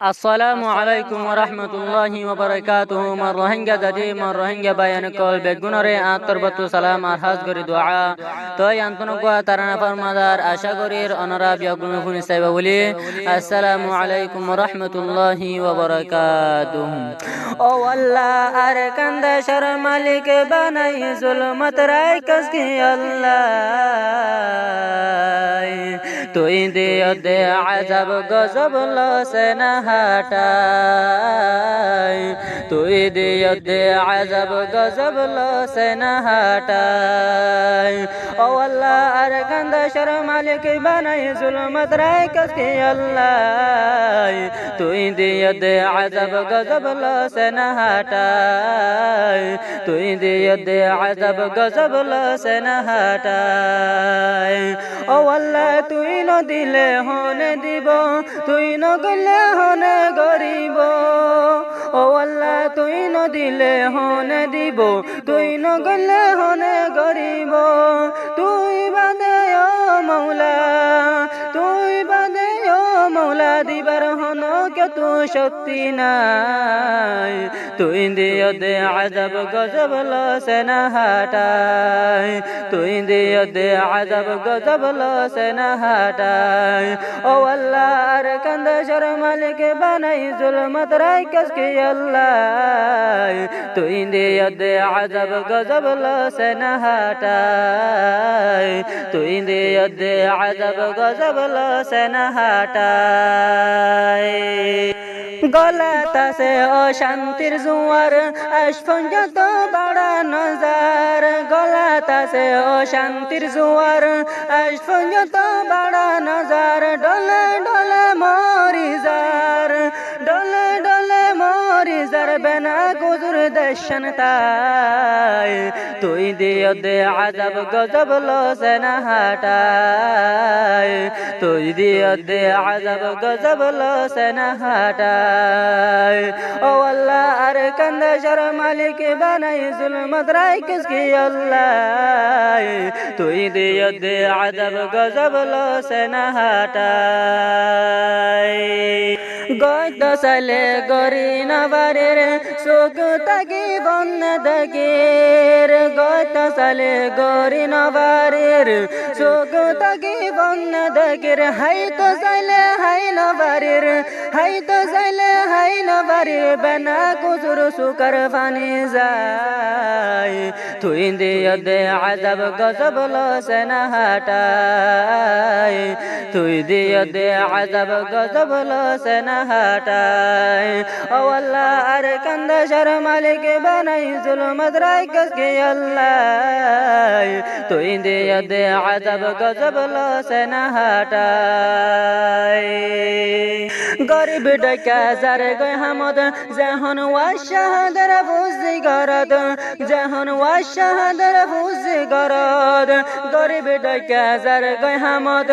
আসসালামু আলাইকুম ওয়া রাহমাতুল্লাহি ওয়া বারাকাতুহু মার রোহিঙ্গা দাদি মার রোহিঙ্গা বায়ান কল বেগুনরে আতরবতু সালাম আর হাজ গরি দোয়া তোই আন্তনক তারানা ফরমাদার আশা করির অনরা বিয়াগুন ফুনি সাইবা বলি আসসালামু আলাইকুম ওয়া রাহমাতুল্লাহি ওয়া বারাকাতুহু ও আল্লাহ আর কান্দা শর মালিক বানাই জুলমত রায় কসকি আল্লাহ তুই দিও দে আযাব গজব লসে না হাটাই তুই দিও দে আযাব গজব লসে না হাটাই ও আল্লাহ আর কান্দা শর মালিক বানাই জুলমত রায় কসকি আল্লাহ তুই দিও দে আযাব গজব লসে না হাটাই তুই দিও দে আযাব গজব লসে না হাটাই ও আল্লাহ তুই ন দিলে হনে দিব তুই ন গলে হনে গরিব ও আল্লাহ তুই ন দিলে হনে দিব তুই ন গলে হনে গরিব তুই বাদে ও মৌলা তুই বাদে ও মৌলা দিবার হন কে তু শক্তি নাই তুই দিও দে আযাব গজব লসে না হাটাই তুই দিও দে আযাব গজব লসে না হাটাই ও আল্লাহ আর কান্দা শর মালিক বানাই জুলমত রায় কসকি আল্লাহ তুই দিও দে আযাব গজব লসে না হাটাই তুই দিও দে আযাব গজব লসে না হাটাই গলাতাছে অশান্তির জোয়ার আসফন যত বড় নজার গলাতাছে অশান্তির জোয়ার আসফন যত বড় নজার ডলে ডলে মরিজার ডলে ডলে মরিজার বেনা গুজুর দর্শন তাই তুই দিও দে আযাব গজব লসে না হাটাই তুই দিও দে আযাব গজব লসে না হাটাই ও আল্লাহ আর কান্দা শর মালিক বানাই জুলমত রায় কসকি আল্লাহ তুই দিও দে আযাব গজব লসে না হাটাই গত সালে গরি নবারের সুখ তাকি বন্য দগের গত সালে গরি নবারের সুখ তাকি বন্য দগের হাই তো সালে হাই নবারের হাই তো সালে হাই নবারের বেনা কুসুর সুকর ফানি যায় তুই দিও দে আযাব গজব লসে না হাটাই তুই দিও দে আযাব গজব লসে না হাটাই ও আল্লাহ আর কান্দা শর মালিক বানাই জুলমত রায় কসকি আল্লাহ তুই দিও দে আযাব গজব লসে না হাটাই গরিব ডাকা যার গয় হামদ জাহন ওয়া শাহাদার বুঝি গরদ জাহন ওয়া শাহাদার বুঝি গরদ গরিব ডাকা যার গয় হামদ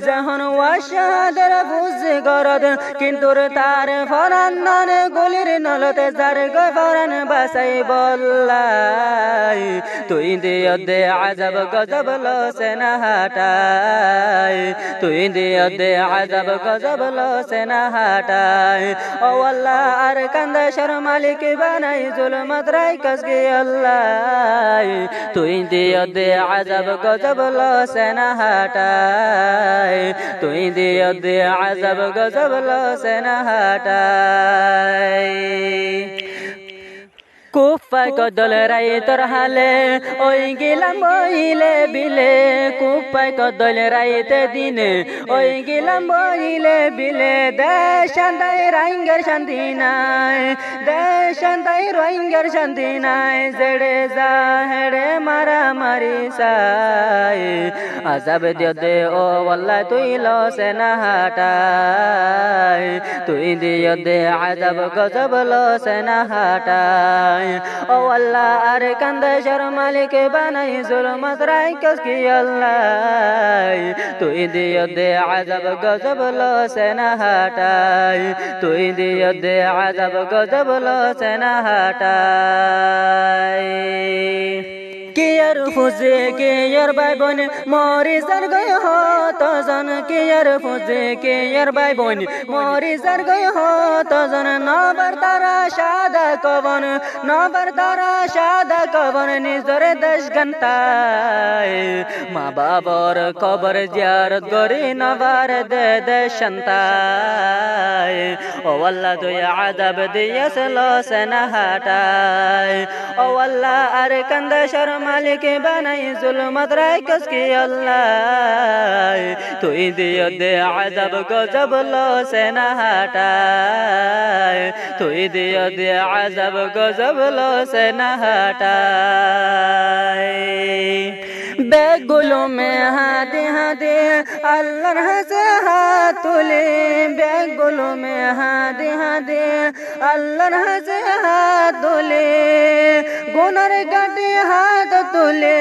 জাহন ওয়া শাহাদার বুঝি গরদ কিন্তু তার ফরান নন গলির নলতে যার গয় ফরান বাসাই বল্লাই তুই দিও দে আযাব গজব লসে না হাটাই তুই দিও দে আযাব গজব লসে না হাটাই ও আল্লাহ আর কান্দা শর মালিক বানাই জুলমত রায় কসকি আল্লাহ তুই দিও দে আযাব গজব লসে না হাটাই তুই দিও দে আযাব গজব লসে না হাটাই কুফায় কদল রায় তোর হালে ওই গেলাম বইলে বিলে কুফায় কদল রাইতে দিনে ওই গেলাম বইলে বিলে দেশান্তাই রাইঙ্গার শান্তি নাই দেশান্তাই রোহিঙ্গার শান্তি নাই জেড়ে যা হেড়ে মারামারি সাই আযাব দিও দে ও আল্লাহ তুই লসে না হাটাই তুই দিও দে আযাব গজব লসে না হাটাই ও আল্লাহ আর কান্দা শর মালিক বানাই জুলমত রায় কসকি আল্লাহ তুই দিও দে আযাব গজব লসে না হাটাই তুই দিও দে আযাব গজব লসে না হাটাই কি আর ফুজে কে আর ভাই বোন মরি যার গয় হত জন কি আর ফুজে কে আর ভাই বোন মরি যার গয় হত জন নবার তারা সাদা কবন নবার তারা সাদা কবন নিজর দেশ ঘন্টায় মা বাবার কবর জিয়ারত করি নবার দে দেশন্তায় ও আল্লাহ তুই আযাব দিয়েছিল সেনা হাটায় ও আল্লাহ আর কান্দাসর মালিক বানাই জুলমত রাইকস কি আল্লাহ তুই দিও দে আযাব গজব লো সেনা হাটায় তুই দিও দে আযাব গজব লো সেনা হাটায় বেগুলো মে হাতে হাতে আল্লাহর হাসে হাত তুলে বেগুলো মে হাতে হাতে আল্লাহর হাসে হাত তুলে গুনার গাটে হাত তুলে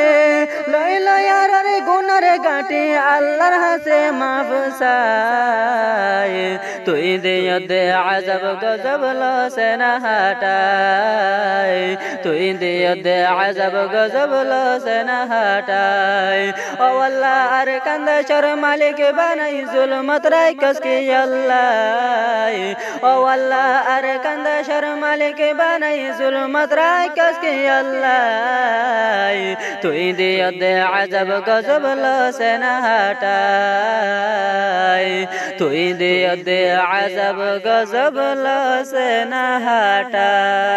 লইল আর গুনার গাটে আল্লাহর হাসে মাফ চায় তুই দিও দে আযাব গজব লো সেনা হাটায় তুই দিও দে আযাব গজব লো সেনা হাটায় ও আল্লাহ আর কান্দাসর মালিক বানাই জুলমত রাইকস কি আল্লাহ ও আল্লাহ আর কান্দাসর মালিক বানাই জুলমত রাইকস কি আল্লাহ তুই দিও দে আযাব গজব লো সেনা হাটায় তুই দিও দে আযাব গজব লো সেনা হাটায়